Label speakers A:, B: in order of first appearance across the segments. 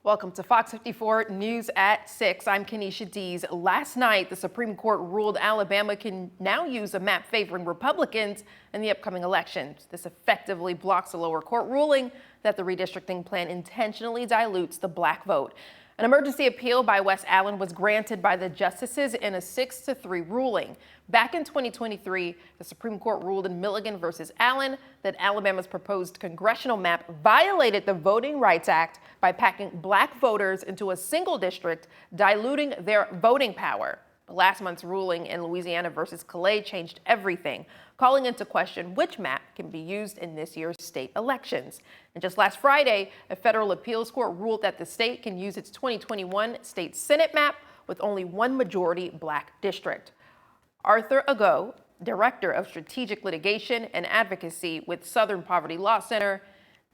A: Welcome to Fox 54 News at 6. I'm Kenesha Dees. Last night, the Supreme Court ruled Alabama can now use a map favoring Republicans in the upcoming elections. This effectively blocks a lower court ruling that the redistricting plan intentionally dilutes the black vote. An emergency appeal by Wes Allen was granted by the justices in a 6-3 ruling. Back in 2023, the Supreme Court ruled in Milligan versus Allen that Alabama's proposed congressional map violated the Voting Rights Act by packing black voters into a single district, diluting their voting power. Last month's ruling in Louisiana versus Calais changed everything, calling into question which map can be used in this year's state elections. And just last Friday, a federal appeals court ruled that the state can use its 2021 state Senate map with only one majority black district. Arthur Ago, Director of Strategic Litigation and Advocacy with Southern Poverty Law Center,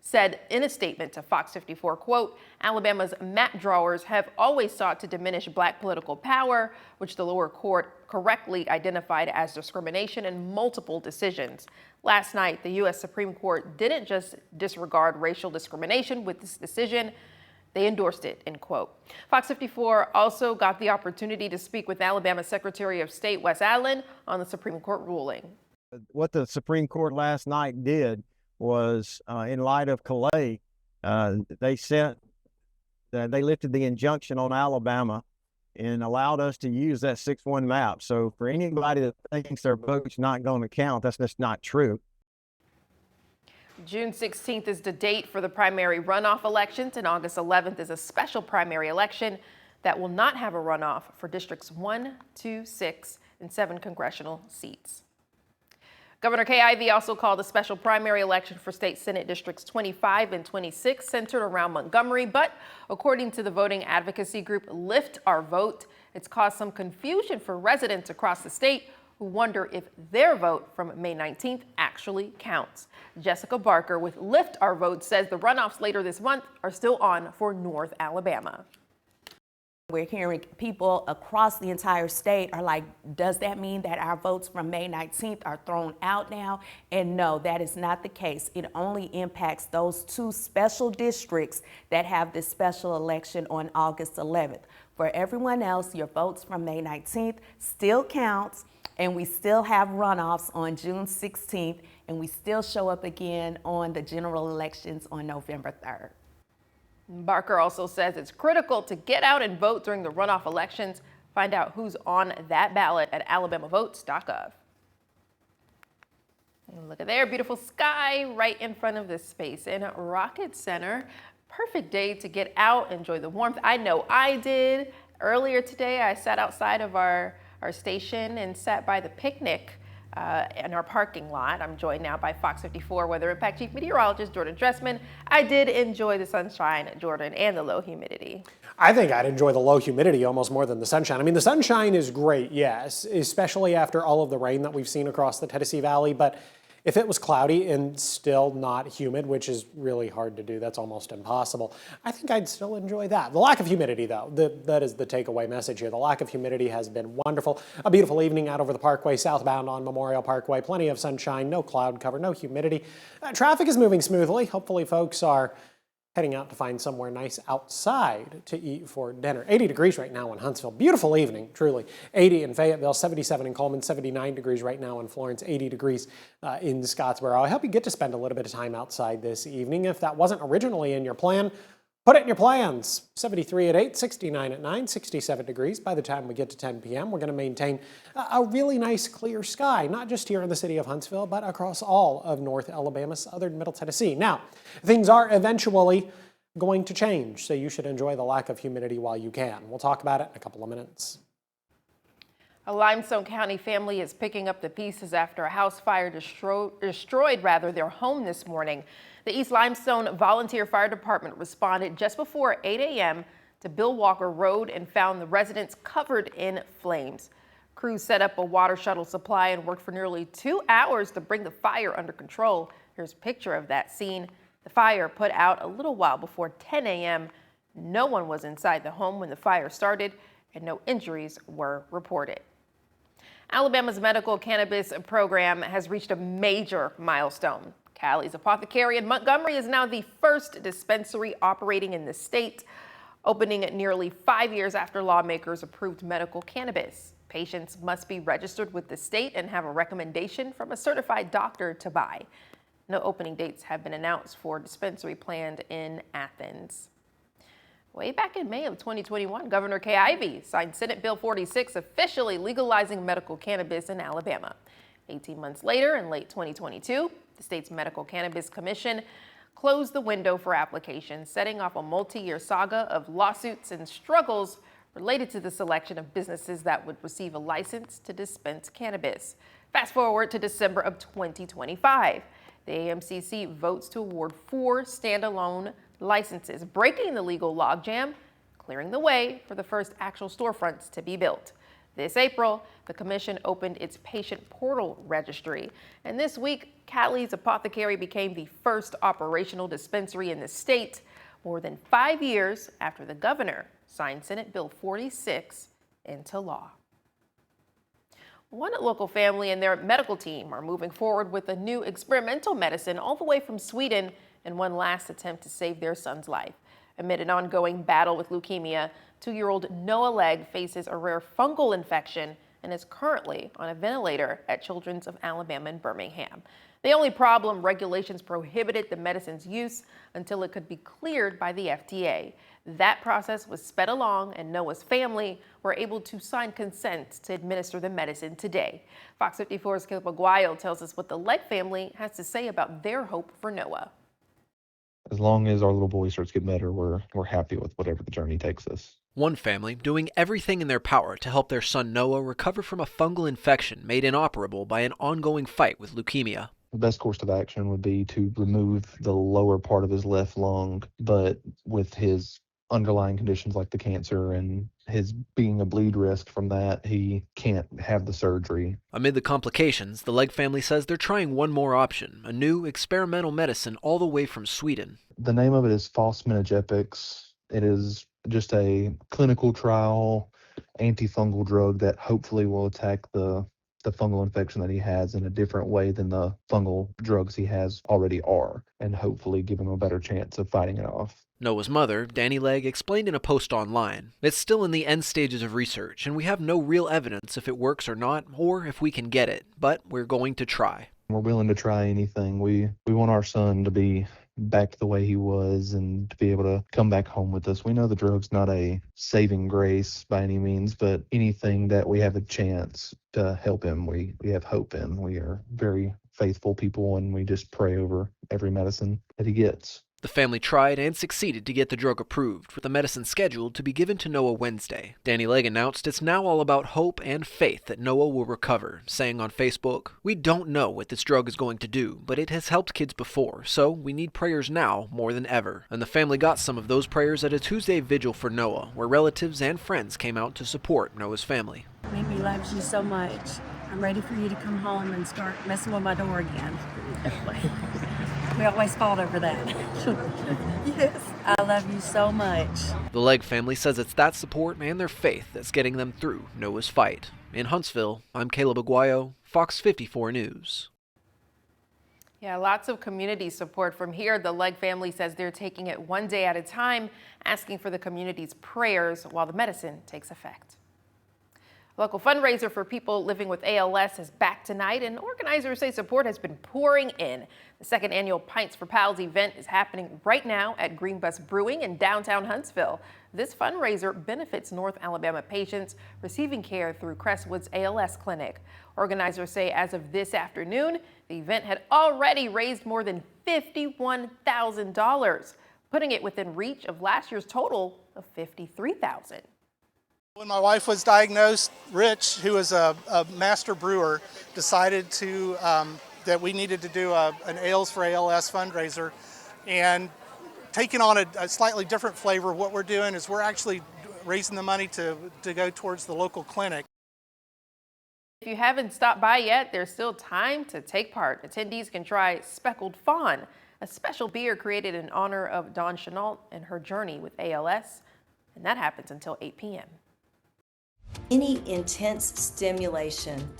A: said in a statement to Fox 54, quote, Alabama's map drawers have always sought to diminish black political power, which the lower court correctly identified as discrimination in multiple decisions. Last night, the U.S. Supreme Court didn't just disregard racial discrimination with this decision, they endorsed it, end quote. Fox 54 also got the opportunity to speak with Alabama Secretary of State Wes Allen on the Supreme Court ruling.
B: What the Supreme Court last night did was, in light of Calais, they lifted the injunction on Alabama and allowed us to use that 6-1 map. So for anybody that thinks their vote's not going to count, that's just not true.
A: June 16th is the date for the primary runoff elections, and August 11th is a special primary election that will not have a runoff for districts 1, 2, 6, and 7 congressional seats. Governor Kay Ivey also called a special primary election for state Senate districts 25 and 26 centered around Montgomery. But according to the voting advocacy group Lift Our Vote, it's caused some confusion for residents across the state who wonder if their vote from May 19th actually counts. Jessica Barker with Lift Our Vote says the runoffs later this month are still on for North Alabama.
C: We're hearing people across the entire state are like, does that mean that our votes from May 19th are thrown out now? And no, that is not the case. It only impacts those 2 special districts that have this special election on August 11th. For everyone else, your votes from May 19th still counts, and we still have runoffs on June 16th, and we still show up again on the general elections on November 3rd.
A: Barker also says it's critical to get out and vote during the runoff elections. Find out who's on that ballot at alabamavotes.gov. Look at there, beautiful sky right in front of this Space and Rocket Center. Perfect day to get out, enjoy the warmth. I know I did. Earlier today, I sat outside of our station and sat by the picnic in our parking lot. I'm joined now by Fox 54 Weather Impact Chief Meteorologist Jordan Dressman. I did enjoy the sunshine, Jordan, and the low humidity.
D: I think I'd enjoy the low humidity almost more than the sunshine. I mean, the sunshine is great, yes, especially after all of the rain that we've seen across the Tennessee Valley. But if it was cloudy and still not humid, which is really hard to do, that's almost impossible, I think I'd still enjoy that. The lack of humidity, though, that is the takeaway message here. The lack of humidity has been wonderful. A beautiful evening out over the Parkway, southbound on Memorial Parkway. Plenty of sunshine, no cloud cover, no humidity. Traffic is moving smoothly. Hopefully folks are heading out to find somewhere nice outside to eat for dinner. 80 degrees right now in Huntsville. Beautiful evening, truly. 80 in Fayetteville, 77 in Coleman, 79 degrees right now in Florence, 80 degrees in Scottsboro. I hope you get to spend a little bit of time outside this evening. If that wasn't originally in your plan, put it in your plans. 73 at 8, 69 at 9, 67 degrees. By the time we get to 10 p.m., we're going to maintain a really nice clear sky, not just here in the city of Huntsville, but across all of North Alabama, southern Middle Tennessee. Now, things are eventually going to change, so you should enjoy the lack of humidity while you can. We'll talk about it in a couple of minutes.
A: A Limestone County family is picking up the pieces after a house fire destroyed their home this morning. The East Limestone Volunteer Fire Department responded just before 8 a.m. to Bill Walker Road and found the residents covered in flames. Crews set up a water shuttle supply and worked for nearly 2 hours to bring the fire under control. Here's a picture of that scene. The fire put out a little while before 10 a.m. No one was inside the home when the fire started, and no injuries were reported. Alabama's medical cannabis program has reached a major milestone. Cali's Apothecary in Montgomery is now the first dispensary operating in the state. Opening nearly 5 years after lawmakers approved medical cannabis. Patients must be registered with the state and have a recommendation from a certified doctor to buy. No opening dates have been announced for a dispensary planned in Athens. Way back in May of 2021, Governor Kay Ivey signed Senate Bill 46, officially legalizing medical cannabis in Alabama. 18 months later, in late 2022, the state's Medical Cannabis Commission closed the window for applications, setting off a multi-year saga of lawsuits and struggles related to the selection of businesses that would receive a license to dispense cannabis. Fast forward to December of 2025. The AMCC votes to award 4 standalone licenses, breaking the legal logjam, clearing the way for the first actual storefronts to be built. This April, the commission opened its patient portal registry, and this week, Catley's Apothecary became the first operational dispensary in the state, more than 5 years after the governor signed Senate Bill 46 into law. One local family and their medical team are moving forward with a new experimental medicine all the way from Sweden in one last attempt to save their son's life. Amid an ongoing battle with leukemia, 2-year-old Noah Legg faces a rare fungal infection and is currently on a ventilator at Children's of Alabama in Birmingham. The only problem, regulations prohibited the medicine's use until it could be cleared by the FDA. That process was sped along, and Noah's family were able to sign consent to administer the medicine today. Fox 54's Caleb Aguayo tells us what the Legg family has to say about their hope for Noah.
E: As long as our little boy starts getting better, we're happy with whatever the journey takes us.
F: One family doing everything in their power to help their son Noah recover from a fungal infection made inoperable by an ongoing fight with leukemia.
E: The best course of action would be to remove the lower part of his left lung, but with his underlying conditions like the cancer and his being a bleed risk from that, he can't have the surgery.
F: Amid the complications, the Legg family says they're trying one more option, a new experimental medicine all the way from Sweden.
E: The name of it is fosmanogepix. It is just a clinical trial antifungal drug that hopefully will attack the fungal infection that he has in a different way than the fungal drugs he has already are, and hopefully give him a better chance of fighting it off.
F: Noah's mother, Danny Legg, explained in a post online, "It's still in the end stages of research, and we have no real evidence if it works or not, or if we can get it, but we're going to try."
E: We're willing to try anything. We want our son to be back to the way he was and to be able to come back home with us. We know the drug's not a saving grace by any means, but anything that we have a chance to help him, we have hope in. We are very faithful people, and we just pray over every medicine that he gets.
F: The family tried and succeeded to get the drug approved, with the medicine scheduled to be given to Noah Wednesday. Danny Legg announced it's now all about hope and faith that Noah will recover, saying on Facebook, "We don't know what this drug is going to do, but it has helped kids before, so we need prayers now more than ever." And the family got some of those prayers at a Tuesday vigil for Noah, where relatives and friends came out to support Noah's family.
G: Mimi loves you so much. I'm ready for you to come home and start messing with my door again. We always fought over that. Yes, I love you so much.
F: The Legg family says it's that support and their faith that's getting them through Noah's fight. In Huntsville, I'm Caleb Aguayo, Fox 54 News.
A: Yeah, lots of community support from here. The Legg family says they're taking it one day at a time, asking for the community's prayers while the medicine takes effect. A local fundraiser for people living with ALS is back tonight, and organizers say support has been pouring in. The second annual Pints for Pals event is happening right now at Green Bus Brewing in downtown Huntsville. This fundraiser benefits North Alabama patients receiving care through Crestwood's ALS clinic. Organizers say as of this afternoon, the event had already raised more than $51,000, putting it within reach of last year's total of $53,000.
H: When my wife was diagnosed, Rich, who is a master brewer, decided that we needed to do an Ales for ALS fundraiser, and taking on a slightly different flavor. What we're doing is we're actually raising the money to go towards the local clinic.
A: If you haven't stopped by yet, there's still time to take part. Attendees can try Speckled Fawn, a special beer created in honor of Dawn Chenault and her journey with ALS, and that happens until 8 p.m.
I: Any intense stimulation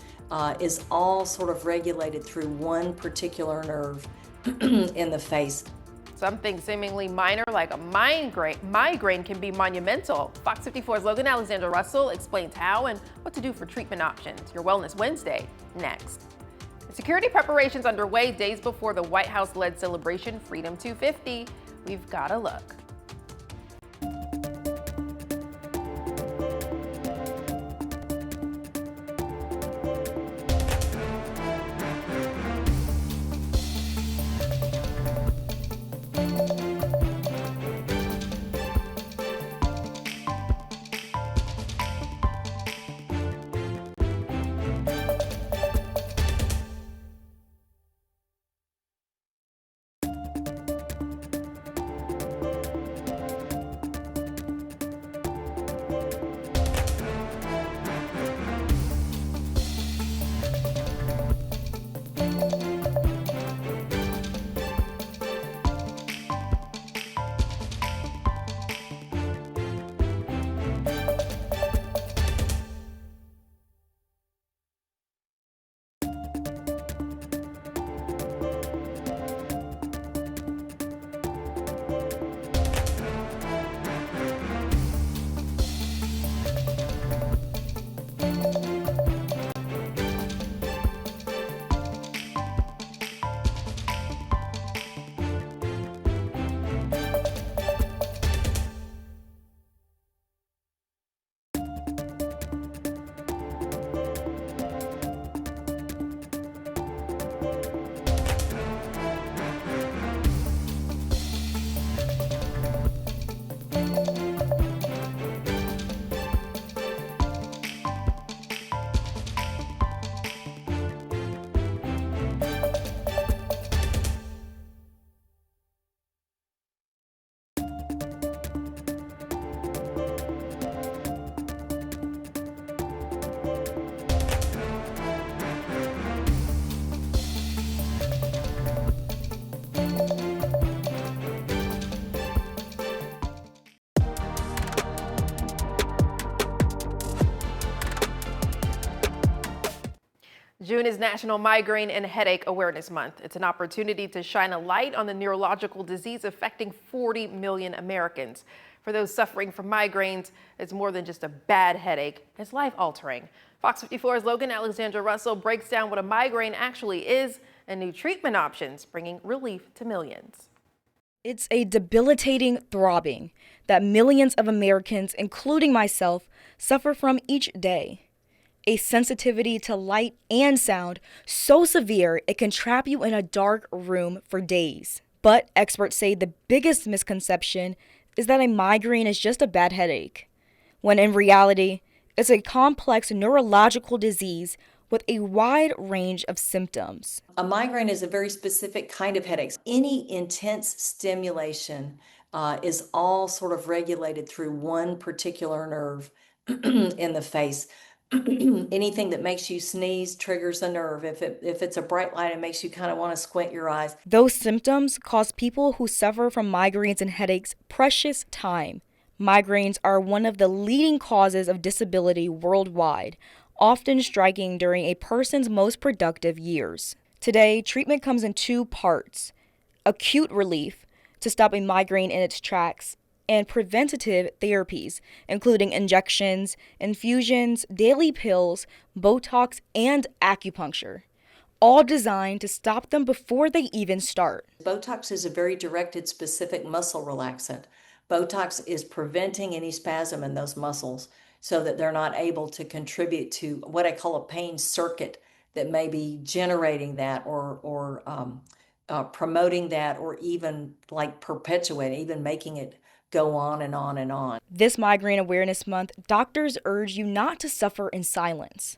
I: is all sort of regulated through one particular nerve in the face.
A: Something seemingly minor like a migraine can be monumental. Fox 54's Logan Alexander Russell explains how and what to do for treatment options. Your Wellness Wednesday, next. Security preparations underway days before the White House-led celebration Freedom 250. We've got a look. June is National Migraine and Headache Awareness Month. It's an opportunity to shine a light on the neurological disease affecting 40 million Americans. For those suffering from migraines, it's more than just a bad headache. It's life-altering. Fox 54's Logan Alexander Russell breaks down what a migraine actually is and new treatment options, bringing relief to millions.
J: It's a debilitating throbbing that millions of Americans, including myself, suffer from each day. A sensitivity to light and sound so severe it can trap you in a dark room for days. But experts say the biggest misconception is that a migraine is just a bad headache, when in reality, it's a complex neurological disease with a wide range of symptoms.
I: A migraine is a very specific kind of headache. Any intense stimulation is all sort of regulated through one particular nerve in the face. Anything that makes you sneeze triggers a nerve. If it's a bright light, it makes you kind of want to squint your eyes.
J: Those symptoms cause people who suffer from migraines and headaches precious time. Migraines are one of the leading causes of disability worldwide, often striking during a person's most productive years. Today, treatment comes in two parts: acute relief to stop a migraine in its tracks, and preventative therapies, including injections, infusions, daily pills, Botox, and acupuncture, all designed to stop them before they even start.
I: Botox is a very directed, specific muscle relaxant. Botox is preventing any spasm in those muscles so that they're not able to contribute to what I call a pain circuit that may be generating that or promoting that, or even like perpetuating, even making it go on and on and on.
J: This Migraine Awareness Month, doctors urge you not to suffer in silence.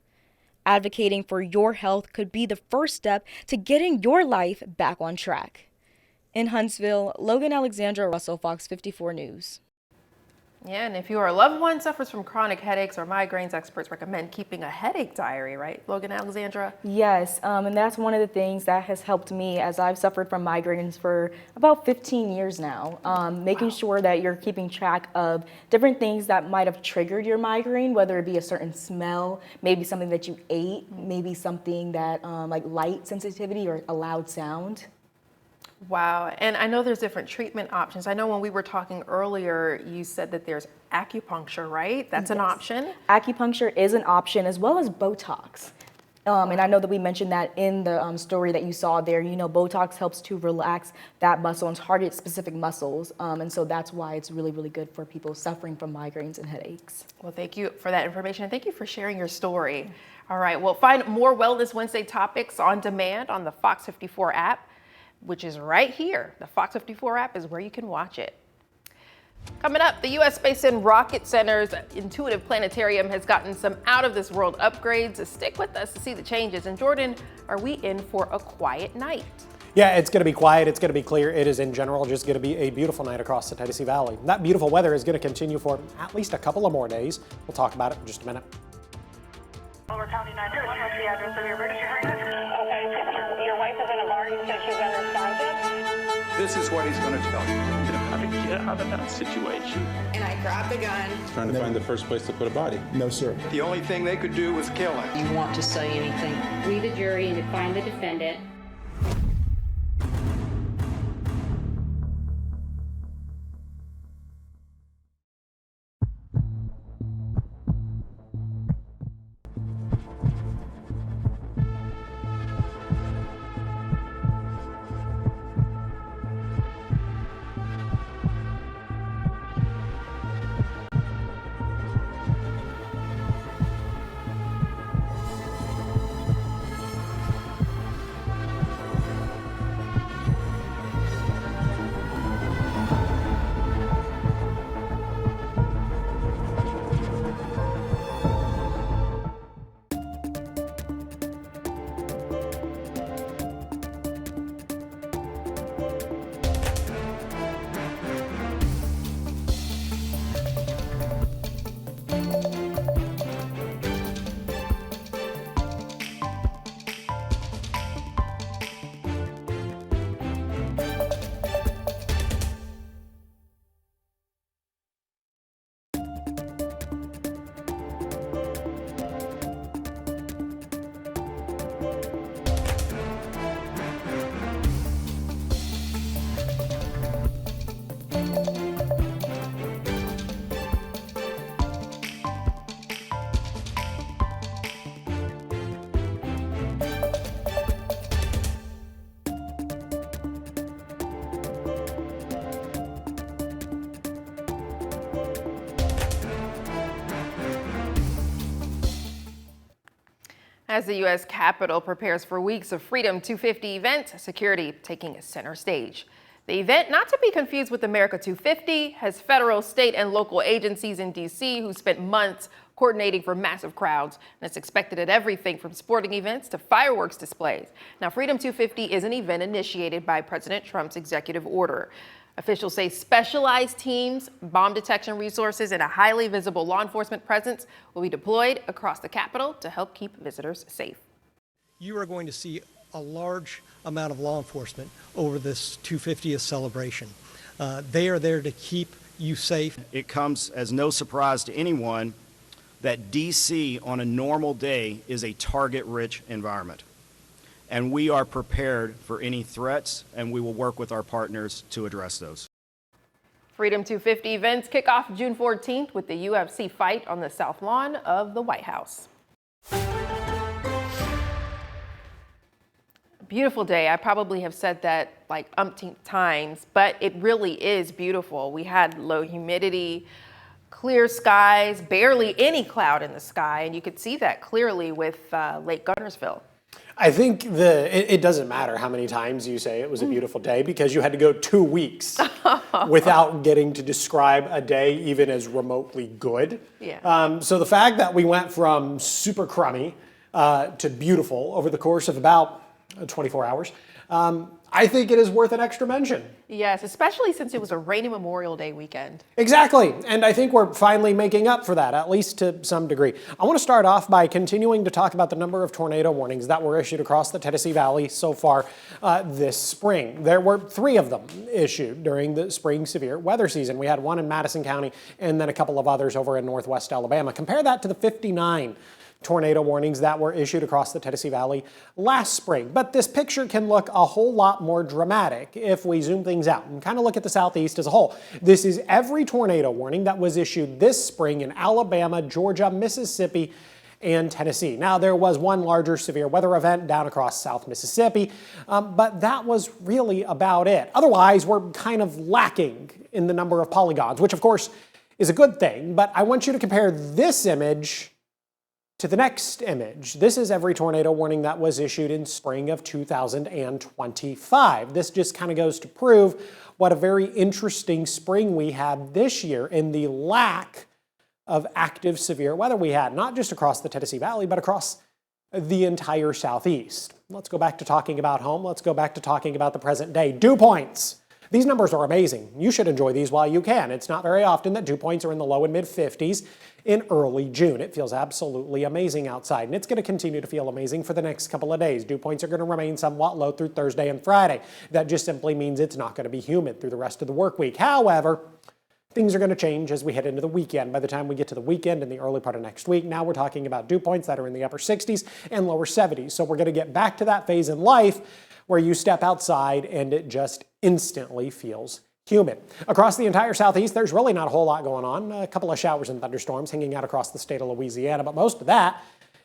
J: Advocating for your health could be the first step to getting your life back on track. In Huntsville, Logan Alexander Russell, Fox 54 News.
A: Yeah, and if your loved one suffers from chronic headaches or migraines, experts recommend keeping a headache diary, right, Logan Alexandra?
J: Yes, and that's one of the things that has helped me as I've suffered from migraines for about 15 years now. Making sure that you're keeping track of different things that might have triggered your migraine, whether it be a certain smell, maybe something that you ate, maybe something that like light sensitivity or a loud sound.
A: Wow. And I know there's different treatment options. I know when we were talking earlier, you said that there's acupuncture, right? That's an option.
J: Acupuncture is an option, as well as Botox. And I know that we mentioned that in the story that you saw there. You know, Botox helps to relax that muscle and target specific muscles. And so that's why it's really, really good for people suffering from migraines and headaches.
A: Well, thank you for that information. And thank you for sharing your story. All right. Well, find more Wellness Wednesday topics on demand on the Fox 54 app, which is right here. The Fox 54 app is where you can watch it. Coming up, the U.S. Space and Rocket Center's Intuitive Planetarium has gotten some out-of-this-world upgrades. Stick with us to see the changes. And Jordan, are we in for a quiet night?
D: Yeah, it's going to be quiet. It's going to be clear. It is, in general, just going to be a beautiful night across the Tennessee Valley. That beautiful weather is going to continue for at least a couple of more days. We'll talk about it in just a minute.
K: Over County 911, what's the address of your emergency room? Okay, your wife is in a bar. You said she's unresponsive.
L: This is what he's going to tell you. How to get out of that situation.
K: And I grabbed the gun.
L: Trying to find the first place to put a body.
M: No, sir.
L: The only thing they could do was kill him.
N: You want to say anything? We, the jury, and to find the defendant.
A: As the U.S. Capitol prepares for weeks of Freedom 250 event, security taking a center stage. The event, not to be confused with America 250, has federal, state, and local agencies in D.C. who spent months coordinating for massive crowds. And it's expected at everything from sporting events to fireworks displays. Now, Freedom 250 is an event initiated by President Trump's executive order. Officials say specialized teams, bomb detection resources, and a highly visible law enforcement presence will be deployed across the Capitol to help keep visitors safe.
O: You are going to see a large amount of law enforcement over this 250th celebration. They are there to keep you safe.
P: It comes as no surprise to anyone that D.C. on a normal day is a target-rich environment. And we are prepared for any threats, and we will work with our partners to address those.
A: Freedom 250 events kick off June 14th with the UFC fight on the South Lawn of the White House. Beautiful day. I probably have said that like umpteenth times, but it really is beautiful. We had low humidity, clear skies, barely any cloud in the sky, and you could see that clearly with Lake Gunnersville.
D: I think it doesn't matter how many times you say it was a beautiful day because you had to go 2 weeks without getting to describe a day even as remotely good.
A: Yeah.
D: So the fact that we went from super crummy to beautiful over the course of about 24 hours, I think it is worth an extra mention.
A: Yes, especially since it was a rainy Memorial Day weekend.
D: Exactly, and I think we're finally making up for that, at least to some degree. I want to start off by continuing to talk about the number of tornado warnings that were issued across the Tennessee Valley so far this spring. There were 3 of them issued during the spring severe weather season. We had one in Madison County and then a couple of others over in northwest Alabama. Compare that to the 59 tornado warnings that were issued across the Tennessee Valley last spring. But this picture can look a whole lot more dramatic if we zoom things out and kind of look at the southeast as a whole. This is every tornado warning that was issued this spring in Alabama, Georgia, Mississippi, and Tennessee. Now, there was one larger severe weather event down across South Mississippi, but that was really about it. Otherwise, we're kind of lacking in the number of polygons, which of course is a good thing, but I want you to compare this image to the next image. This is every tornado warning that was issued in spring of 2025. This just kind of goes to prove what a very interesting spring we had this year in the lack of active severe weather we had, not just across the Tennessee Valley, but across the entire southeast. Let's go back to talking about home. Let's go back to talking about the present day. Dew points. These numbers are amazing. You should enjoy these while you can. It's not very often that dew points are in the low and mid 50s in early June. It feels absolutely amazing outside, and it's going to continue to feel amazing for the next couple of days. Dew points are going to remain somewhat low through Thursday and Friday. That just simply means it's not going to be humid through the rest of the work week. However, things are going to change as we head into the weekend. By the time we get to the weekend in the early part of next week, now we're talking about dew points that are in the upper 60s and lower 70s. So we're going to get back to that phase in life where you step outside and it just instantly feels humid. Across the entire southeast, there's really not a whole lot going on. A couple of showers and thunderstorms hanging out across the state of Louisiana, but most of that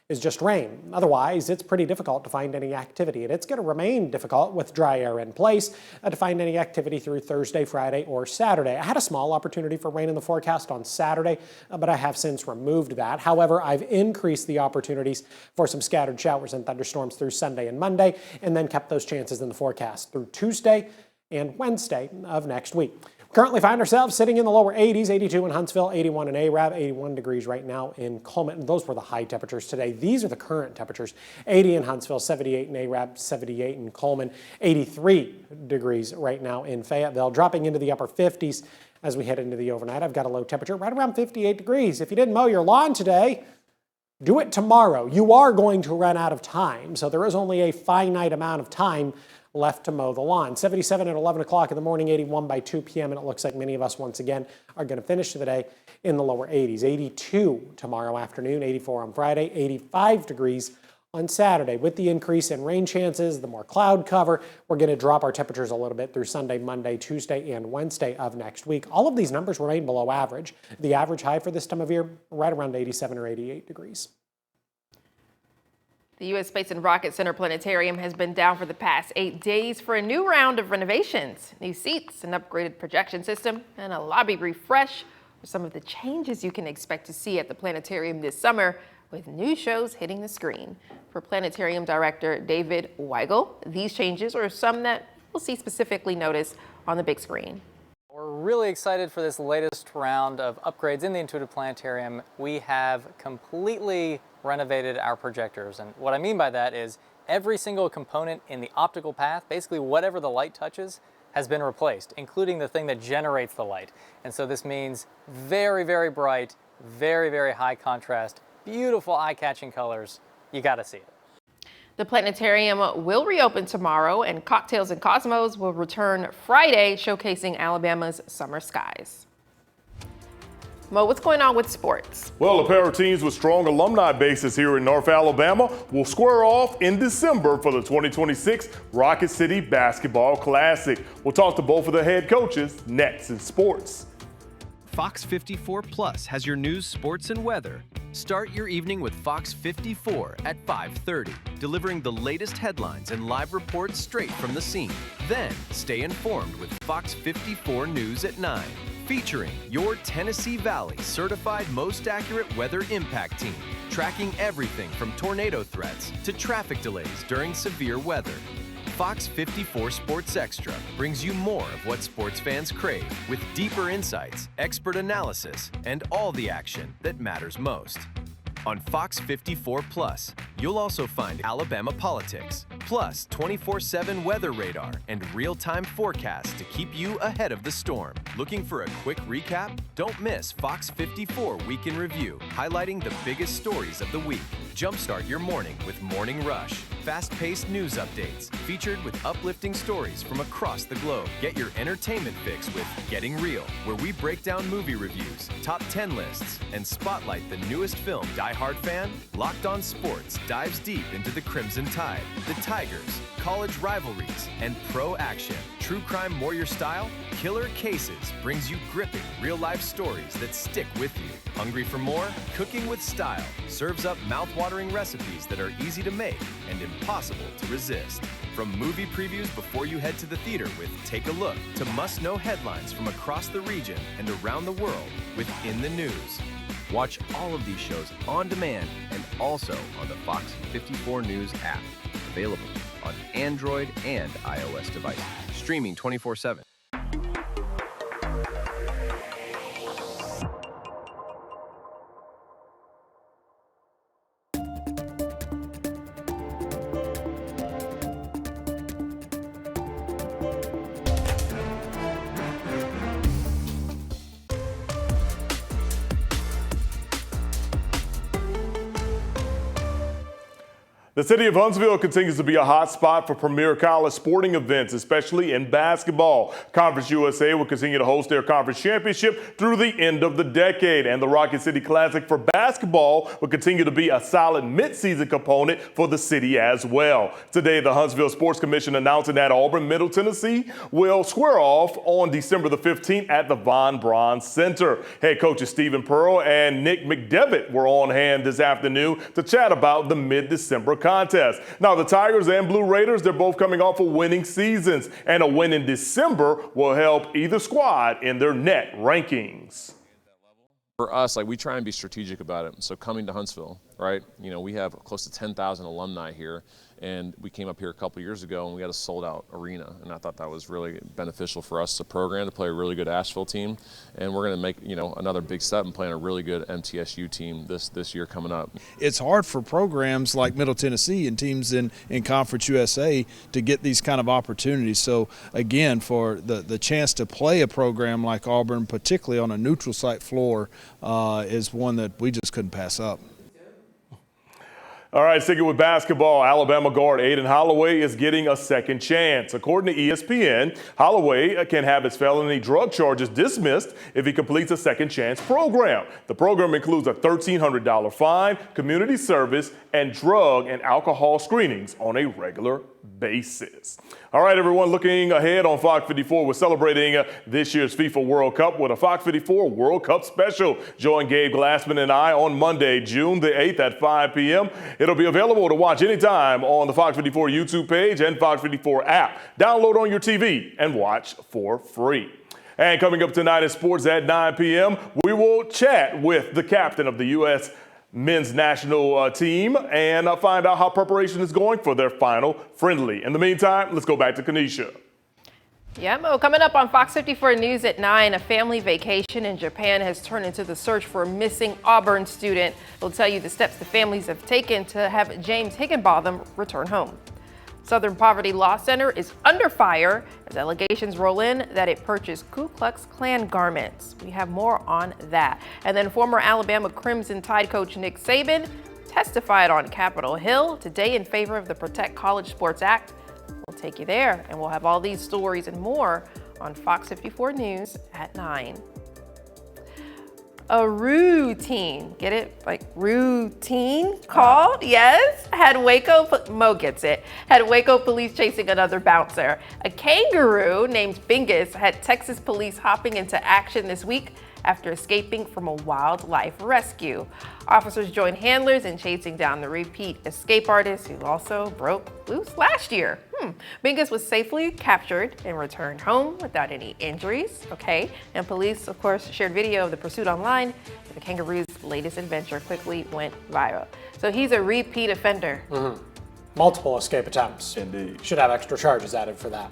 D: is just rain. Otherwise, it's pretty difficult to find any activity, and it's going to remain difficult with dry air in place to find any activity through Thursday, Friday, or Saturday. I had a small opportunity for rain in the forecast on Saturday, but I have since removed that. However, I've increased the opportunities for some scattered showers and thunderstorms through Sunday and Monday, and then kept those chances in the forecast through Tuesday and Wednesday of next week. Currently find ourselves sitting in the lower 80s, 82 in Huntsville, 81 in Arab, 81 degrees right now in Coleman. Those were the high temperatures today. These are the current temperatures. 80 in Huntsville, 78 in Arab, 78 in Coleman, 83 degrees right now in Fayetteville, dropping into the upper 50s as we head into the overnight. I've got a low temperature right around 58 degrees. If you didn't mow your lawn today, do it tomorrow. You are going to run out of time, so there is only a finite amount of time left to mow the lawn. 77 at 11 o'clock in the morning, 81 by 2 p.m., and it looks like many of us once again are going to finish the day in the lower 80s. 82 tomorrow afternoon, 84 on Friday, 85 degrees on Saturday. With the increase in rain chances, the more cloud cover, we're going to drop our temperatures a little bit through Sunday, Monday, Tuesday, and Wednesday of next week. All of these numbers remain below average. The average high for this time of year, right around 87 or 88 degrees.
A: The U.S. Space and Rocket Center Planetarium has been down for the past 8 days for a new round of renovations. New seats, an upgraded projection system, and a lobby refresh are some of the changes you can expect to see at the planetarium this summer, with new shows hitting the screen. For Planetarium Director David Weigel, these changes are some that we'll see specifically noticed on the big screen.
M: We're really excited for this latest round of upgrades in the Intuitive Planetarium. We have completely renovated our projectors, and what I mean by that is every single component in the optical path, basically whatever the light touches, has been replaced, including the thing that generates the light. And so this means very, very bright, very, very high contrast, beautiful eye-catching colors. You gotta see it.
A: The planetarium will reopen tomorrow, and Cocktails and Cosmos will return Friday, showcasing Alabama's summer skies. Mo, what's going on with sports?
Q: Well, a pair of teams with strong alumni bases here in North Alabama will square off in December for the 2026 Rocket City Basketball Classic. We'll talk to both of the head coaches next in sports.
R: Fox 54 Plus has your news, sports, and weather. Start your evening with Fox 54 at 5:30, delivering the latest headlines and live reports straight from the scene. Then stay informed with Fox 54 News at 9, featuring your Tennessee Valley certified most accurate weather impact team, tracking everything from tornado threats to traffic delays during severe weather. Fox 54 Sports Extra brings you more of what sports fans crave, with deeper insights, expert analysis, and all the action that matters most. On Fox 54 Plus, you'll also find Alabama politics, plus 24/7 weather radar and real-time forecasts to keep you ahead of the storm. Looking for a quick recap? Don't miss Fox 54 Week in Review, highlighting the biggest stories of the week. Jumpstart your morning with Morning Rush. fast-paced news updates featured with uplifting stories from across the globe. Get your entertainment fix with Getting Real, where we break down movie reviews, top 10 lists, and spotlight the newest film. Die Hard fan? Locked On Sports dives deep into the Crimson Tide, the Tigers, college rivalries, and pro action. True Crime Warrior Style? Killer Cases brings you gripping real-life stories that stick with you. Hungry for more? Cooking with Style serves up mouth-watering recipes that are easy to make and impossible to resist. From movie previews before you head to the theater with Take a Look to must-know headlines from across the region and around the world with In the News. Watch all of these shows on demand and also on the Fox 54 News app. Available on Android and iOS devices. Streaming 24/7.
Q: The city of Huntsville continues to be a hot spot for premier college sporting events, especially in basketball. Conference USA will continue to host their conference championship through the end of the decade, and the Rocket City Classic for basketball will continue to be a solid midseason component for the city as well. Today, the Huntsville Sports Commission announcing that Auburn, Middle Tennessee will square off on December the 15th at the Von Braun Center. Head coaches Stephen Pearl and Nick McDevitt were on hand this afternoon to chat about the mid-December contest. Now, the Tigers and Blue Raiders, they're both coming off of winning seasons, and a win in December will help either squad in their net rankings.
S: For us, we try and be strategic about it. So coming to Huntsville, right? We have close to 10,000 alumni here, and we came up here a couple years ago and we had a sold-out arena, and I thought that was really beneficial for us as a program to play a really good Asheville team, and we're going to make another big step in playing a really good MTSU team this year coming up.
T: It's hard for programs like Middle Tennessee and teams in Conference USA to get these kind of opportunities. So again, for the chance to play a program like Auburn, particularly on a neutral site floor, is one that we just couldn't pass up.
Q: All right, sticking with basketball, Alabama guard Aiden Holloway is getting a second chance. According to ESPN, Holloway can have his felony drug charges dismissed if he completes a second chance program. The program includes a $1,300 fine, community service, and drug and alcohol screenings on a regular basis. All right, everyone, looking ahead on Fox 54, we're celebrating this year's FIFA World Cup with a Fox 54 World Cup special. Join Gabe Glassman and I on Monday, June the 8th at 5 p.m. It'll be available to watch anytime on the Fox 54 YouTube page and Fox 54 app. Download on your TV and watch for free. And coming up tonight in sports at 9 p.m., we will chat with the captain of the U.S. men's national team and find out how preparation is going for their final friendly. In the meantime, let's go back to Kanisha.
A: Yeah, Mo, coming up on Fox 54 News at 9, a family vacation in Japan has turned into the search for a missing Auburn student. We'll tell you the steps the families have taken to have James Higginbotham return home. Southern Poverty Law Center is under fire as allegations roll in that it purchased Ku Klux Klan garments. We have more on that. And then former Alabama Crimson Tide coach Nick Saban testified on Capitol Hill today in favor of the Protect College Sports Act. We'll take you there, and we'll have all these stories and more on Fox 54 News at 9. A routine, get it? Like routine called? Yes. Had Waco, Mo gets it. Had Waco police chasing another bouncer. A kangaroo named Bingus had Texas police hopping into action this week after escaping from a wildlife rescue. Officers joined handlers in chasing down the repeat escape artist who also broke loose last year. Bingus was safely captured and returned home without any injuries. Okay, and police, of course, shared video of the pursuit online. The kangaroo's latest adventure quickly went viral. So he's a repeat offender.
D: Multiple escape attempts.
Q: Indeed.
D: Should have extra charges added for that.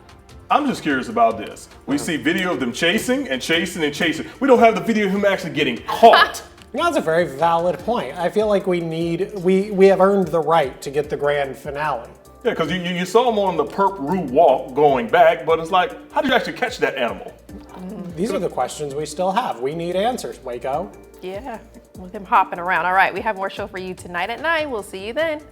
Q: I'm just curious about this. We see video of them chasing and chasing and chasing. We don't have the video of him actually getting caught.
D: That's a very valid point. I feel like we have earned the right to get the grand finale.
Q: Yeah, because you saw him on the Perp Roo walk going back, but it's like, how did you actually catch that animal?
D: These are the questions we still have. We need answers, Waco.
A: Yeah, with him hopping around. All right, we have more show for you tonight at 9. We'll see you then.